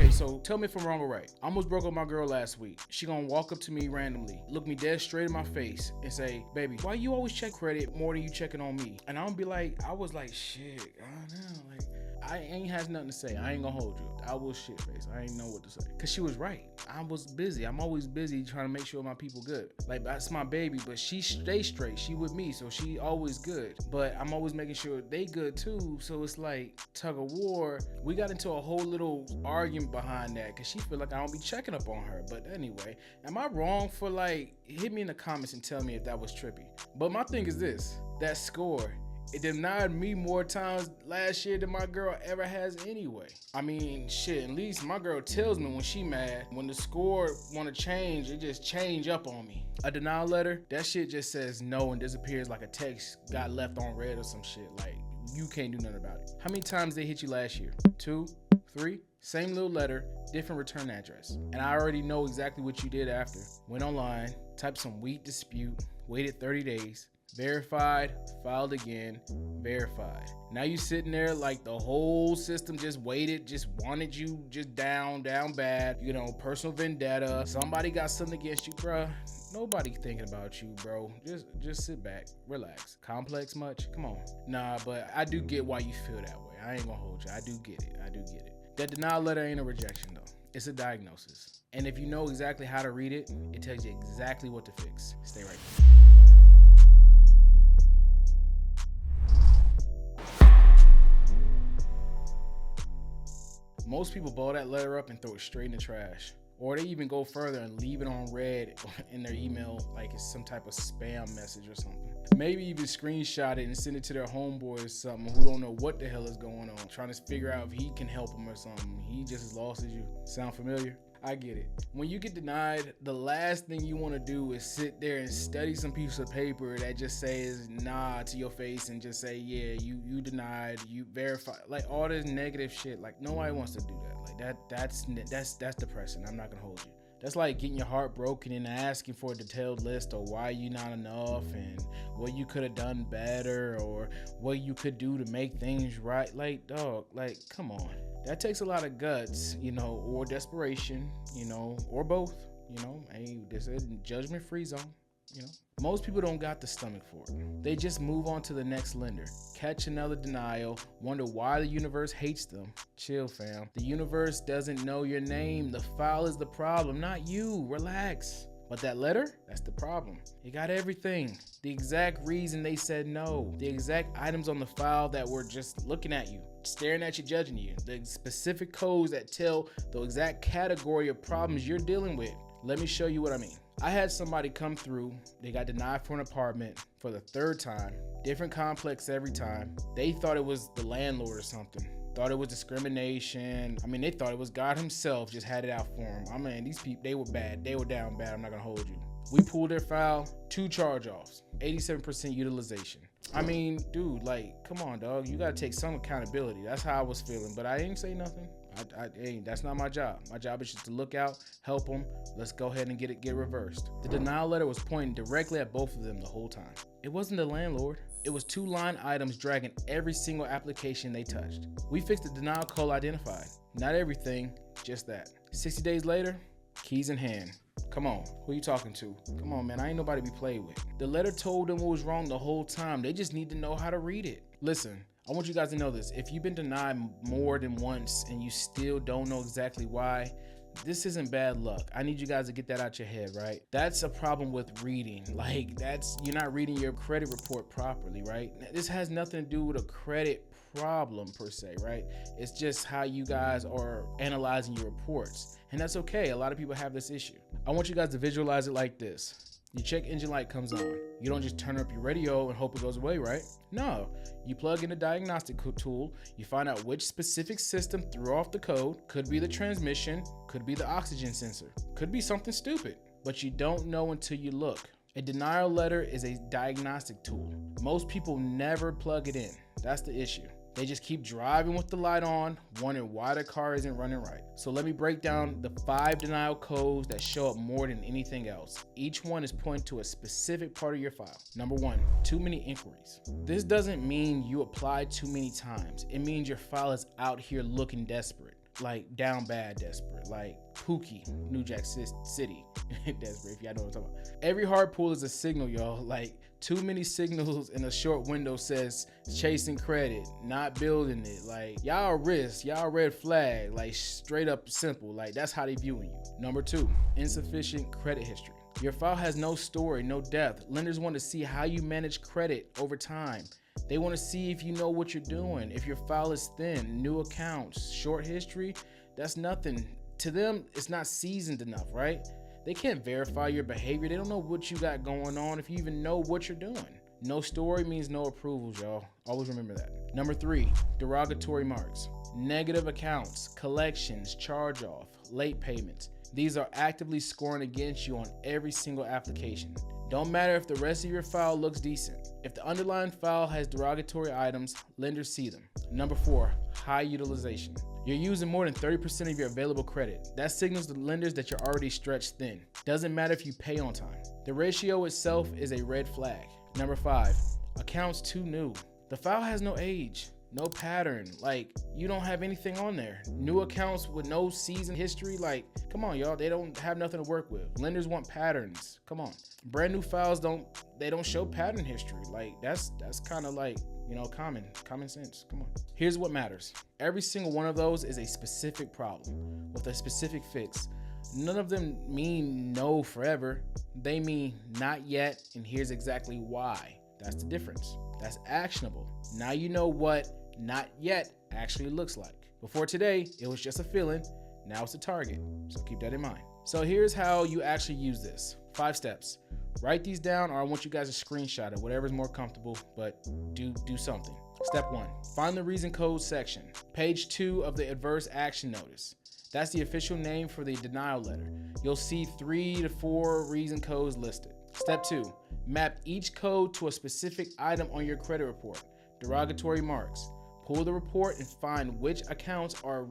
Okay, so tell me if I'm wrong or right. I almost broke up with my girl last week. She gonna walk up to me randomly, look me dead straight in my face, and say, "Baby, why you always check credit more than you checking on me?" And I'm be like, I was like, shit, I don't know, like, I ain't has nothing to say. I ain't gonna hold you. I was shit face. I ain't know what to say. Cause she was right. I was busy. I'm always busy trying to make sure my people good. Like, that's my baby, but she stay straight. She with me, so she always good. But I'm always making sure they good too. So it's like tug of war. We got into a whole little argument behind that because she feel like I don't be checking up on her. But anyway, am I wrong for like, hit me in the comments and tell me if that was trippy. But my thing is this, that score, it denied me more times last year than my girl ever has anyway. I mean, shit, at least my girl tells me when she mad. When the score wanna change, it just change up on me. A denial letter, that shit just says no and disappears like a text got left on red or some shit. Like, you can't do nothing about it. How many times they hit you last year? 2, 3? Same little letter, different return address. And I already know exactly what you did after. Went online, typed some weak dispute, waited 30 days, verified, filed again, verified. Now you sitting there like the whole system just waited, just wanted you just down bad, you know, personal vendetta. Somebody got something against you, bruh. Nobody thinking about you, bro. Just sit back, relax. Complex much? Come on. Nah, but I do get why you feel that way. I ain't gonna hold you. I do get it. That denial letter ain't a rejection though. It's a diagnosis. And if you know exactly how to read it, it tells you exactly what to fix. Stay right there. Most people ball that letter up and throw it straight in the trash. Or they even go further and leave it on red in their email like it's some type of spam message or something. Maybe even screenshot it and send it to their homeboy or something who don't know what the hell is going on, trying to figure out if he can help them or something. He just as lost as you. Sound familiar? I get it. When you get denied, the last thing you want to do is sit there and study some piece of paper that just says nah to your face and just say, yeah, you denied, you verified, like all this negative shit. Like, nobody wants to do that. Like that's depressing. I'm not gonna hold you. That's like getting your heart broken and asking for a detailed list of why you not enough and what you could have done better or what you could do to make things right. Like, dog, like, come on. That takes a lot of guts, you know, or desperation, you know, or both, you know. Hey, this is a judgment-free zone, you know. Most people don't got the stomach for it. They just move on to the next lender, catch another denial, wonder why the universe hates them. Chill, fam. The universe doesn't know your name. The file is the problem, not you. Relax. But that letter, that's the problem. It got everything. The exact reason they said no. The exact items on the file that were just looking at you, staring at you, judging you. The specific codes that tell the exact category of problems you're dealing with. Let me show you what I mean. I had somebody come through. They got denied for an apartment for the 3rd time. Different complex every time. They thought it was the landlord or something. Thought it was discrimination. I mean, they thought it was God himself just had it out for them. I mean, these people, they were bad. They were down bad. I'm not gonna hold you. We pulled their file, 2 charge-offs, 87% utilization. I mean, dude, like, come on, dog. You gotta take some accountability. That's how I was feeling, but I didn't say nothing. That's not my job. My job is just to look out, help them. Let's go ahead and get it reversed. The denial letter was pointing directly at both of them the whole time. It wasn't the landlord. It was 2 line items dragging every single application they touched. We fixed the denial code identified. Not everything, just that. 60 days later, keys in hand. Come on, who you talking to? Come on, man, I ain't nobody to be played with. The letter told them what was wrong the whole time. They just need to know how to read it. Listen, I want you guys to know this. If you've been denied more than once and you still don't know exactly why, this isn't bad luck. I need you guys to get that out your head, right? That's a problem with reading. Like, you're not reading your credit report properly, right? This has nothing to do with a credit problem per se, right? It's just how you guys are analyzing your reports. And that's okay. A lot of people have this issue. I want you guys to visualize it like this. Your check engine light comes on. You don't just turn up your radio and hope it goes away, right? No, you plug in a diagnostic tool, you find out which specific system threw off the code. Could be the transmission, could be the oxygen sensor, could be something stupid, but you don't know until you look. A denial letter is a diagnostic tool. Most people never plug it in. That's the issue. They just keep driving with the light on, wondering why their car isn't running right. So let me break down the 5 denial codes that show up more than anything else. Each one is pointing to a specific part of your file. Number 1, too many inquiries. This doesn't mean you applied too many times. It means your file is out here looking desperate. like down bad desperate, like Pookie, New Jack City desperate, if y'all know what I'm talking about. Every hard pull is a signal, y'all. Like too many signals in a short window says chasing credit, not building it. Like y'all risk, y'all red flag, like straight up simple. Like that's how they viewing you. Number 2, insufficient credit history. Your file has no story, no depth. Lenders want to see how you manage credit over time. They want to see if you know what you're doing. If your file is thin, new accounts, short history, that's nothing. To them, it's not seasoned enough, right? They can't verify your behavior. They don't know what you got going on if you even know what you're doing. No story means no approvals, y'all. Always remember that. Number 3, derogatory marks. Negative accounts, collections, charge-off, late payments. These are actively scoring against you on every single application. Don't matter if the rest of your file looks decent. If the underlying file has derogatory items, lenders see them. Number 4, high utilization. You're using more than 30% of your available credit. That signals to lenders that you're already stretched thin. Doesn't matter if you pay on time. The ratio itself is a red flag. Number 5, accounts too new. The file has no age, no pattern. Like you don't have anything on there. New accounts with no season history. Like, come on, y'all. They don't have nothing to work with. Lenders want patterns. Come on. Brand new files don't show pattern history. Like that's kind of like, you know, common sense. Come on. Here's what matters. Every single one of those is a specific problem with a specific fix. None of them mean no forever. They mean not yet, and here's exactly why. That's the difference. That's actionable. Now you know what not yet actually looks like. Before today, it was just a feeling. Now it's a target. So keep that in mind. So here's how you actually use this. 5 steps. Write these down, or I want you guys to screenshot it, whatever's more comfortable, but do something. Step 1, find the reason code section. Page 2 of the adverse action notice. That's the official name for the denial letter. You'll see 3 to 4 reason codes listed. Step 2, map each code to a specific item on your credit report. Derogatory marks. Pull the report and find which accounts are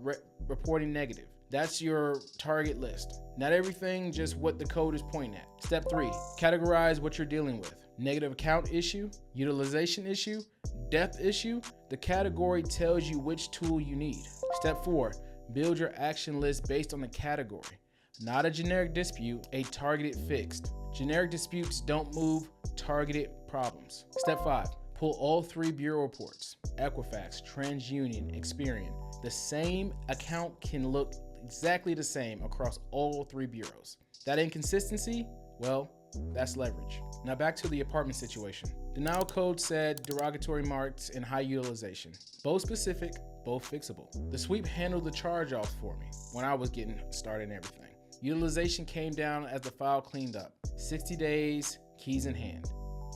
reporting negative. That's your target list. Not everything, just what the code is pointing at. Step 3, categorize what you're dealing with. Negative account issue, utilization issue, depth issue. The category tells you which tool you need. Step 4, build your action list based on the category. Not a generic dispute, a targeted fixed. Generic disputes don't move targeted problems. Step 5, pull all 3 bureau reports. Equifax, TransUnion, Experian. The same account can look exactly the same across all 3 bureaus. That inconsistency, well, that's leverage. Now back to the apartment situation. Denial code said derogatory marks and high utilization. Both specific, both fixable. The sweep handled the charge off for me when I was getting started and everything. Utilization came down as the file cleaned up. 60 days, keys in hand.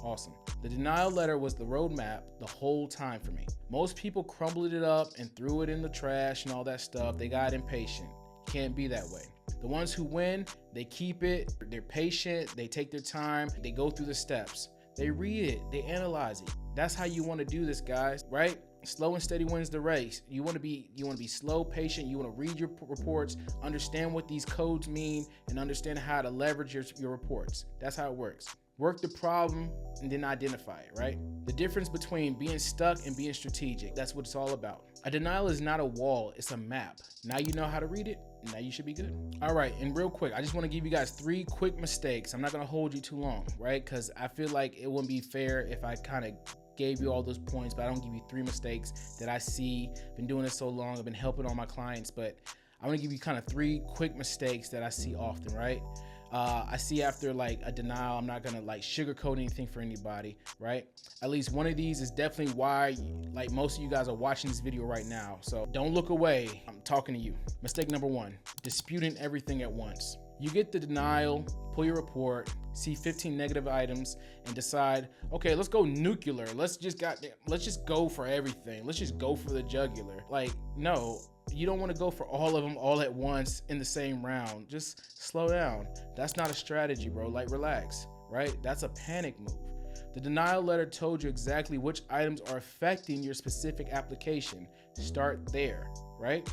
Awesome. The denial letter was the roadmap the whole time for me. Most people crumbled it up and threw it in the trash and all that stuff. They got impatient. Can't be that way. The ones who win, they keep it, they're patient, they take their time, they go through the steps. They read it, they analyze it. That's how you want to do this, guys, right? Slow and steady wins the race. You want to be slow, patient. You want to read your reports, understand what these codes mean, and understand how to leverage your reports. That's how it works. Work the problem and then identify it, right? The difference between being stuck and being strategic, that's what it's all about. A denial is not a wall, it's a map. Now you know how to read it, now you should be good. All right, and real quick, I just want to give you guys 3 quick mistakes. I'm not going to hold you too long, right? Because I feel like it wouldn't be fair if I kind of gave you all those points, but I don't give you 3 mistakes that I see. Been doing this so long, I've been helping all my clients, but I want to give you kind of 3 quick mistakes that I see often, right? I see after like a denial, I'm not gonna like sugarcoat anything for anybody, right? At least one of these is definitely why like most of you guys are watching this video right now. So don't look away, I'm talking to you. Mistake number 1, disputing everything at once. You get the denial, pull your report, see 15 negative items, and decide, okay, let's go nuclear. Let's just go for everything. Let's just go for the jugular. Like, no. You don't want to go for all of them all at once in the same round. Just slow down. That's not a strategy, bro. Like, relax, right? That's a panic move. The denial letter told you exactly which items are affecting your specific application. Start there, right?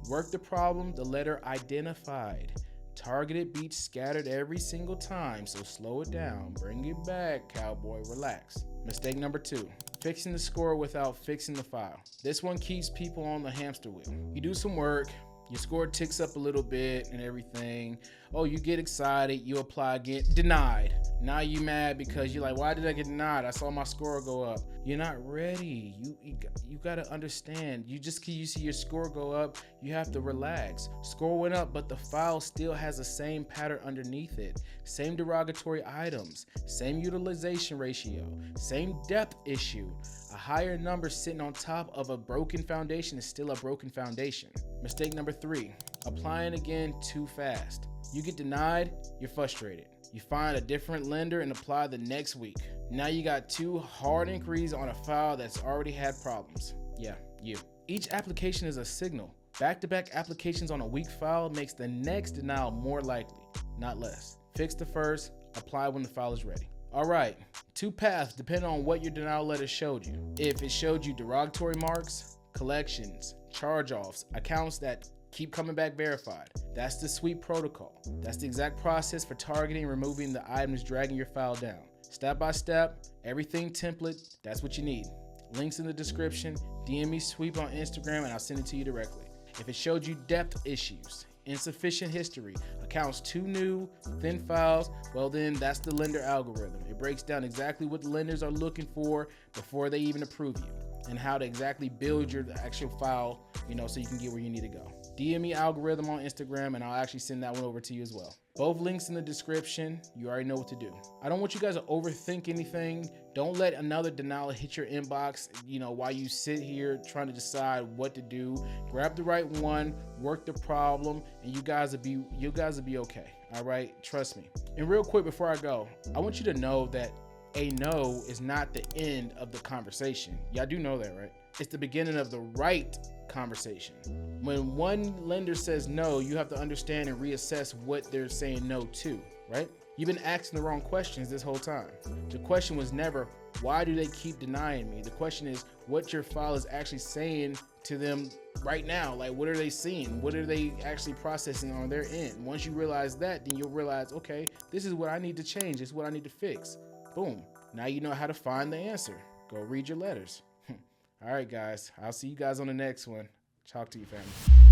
Work the problem the letter identified. Targeted beats scattered every single time, so slow it down. Bring it back, cowboy. Relax. Mistake number 2. Fixing the score without fixing the file. This one keeps people on the hamster wheel. You do some work, Your score ticks up a little bit and everything. Oh, you get excited, you apply again, denied. Now you mad because you're like, why did I get denied? I saw my score go up. You're not ready. You gotta understand. You see your score go up, you have to relax. Score went up, but the file still has the same pattern underneath it. Same derogatory items, same utilization ratio, same depth issue. A higher number sitting on top of a broken foundation is still a broken foundation. Mistake number 3, applying again too fast. You get denied, you're frustrated. You find a different lender and apply the next week. Now you got 2 hard inquiries on a file that's already had problems. Yeah, you. Each application is a signal. Back-to-back applications on a weak file makes the next denial more likely, not less. Fix the first, apply when the file is ready. All right, 2 paths depending on what your denial letter showed you. If it showed you derogatory marks, collections, charge-offs, accounts that keep coming back verified, that's the sweep protocol. That's the exact process for targeting and removing the items dragging your file down. Step by step, everything template, that's what you need. Links in the description, DM me sweep on Instagram and I'll send it to you directly. If it showed you depth issues, insufficient history, accounts too new, thin files, well then that's the lender algorithm. It breaks down exactly what the lenders are looking for before they even approve you and how to exactly build your actual file, so you can get where you need to go. DM me algorithm on Instagram and I'll actually send that one over to you as well. Both links in the description. You already know what to do. I don't want you guys to overthink anything. Don't let another denial hit your inbox, while you sit here trying to decide what to do. Grab the right one, work the problem, and you guys will be okay. All right, trust me. And real quick before I go, I want you to know that a no is not the end of the conversation. Y'all do know that, right? It's the beginning of the right conversation. When one lender says no, you have to understand and reassess what they're saying no to, right? You've been asking the wrong questions this whole time. The question was never, why do they keep denying me? The question is what your file is actually saying to them right now. Like, what are they seeing? What are they actually processing on their end? Once you realize that, then you'll realize, okay, this is what I need to change. This is what I need to fix. Boom. Now you know how to find the answer. Go read your letters. All right, guys. I'll see you guys on the next one. Talk to you, family.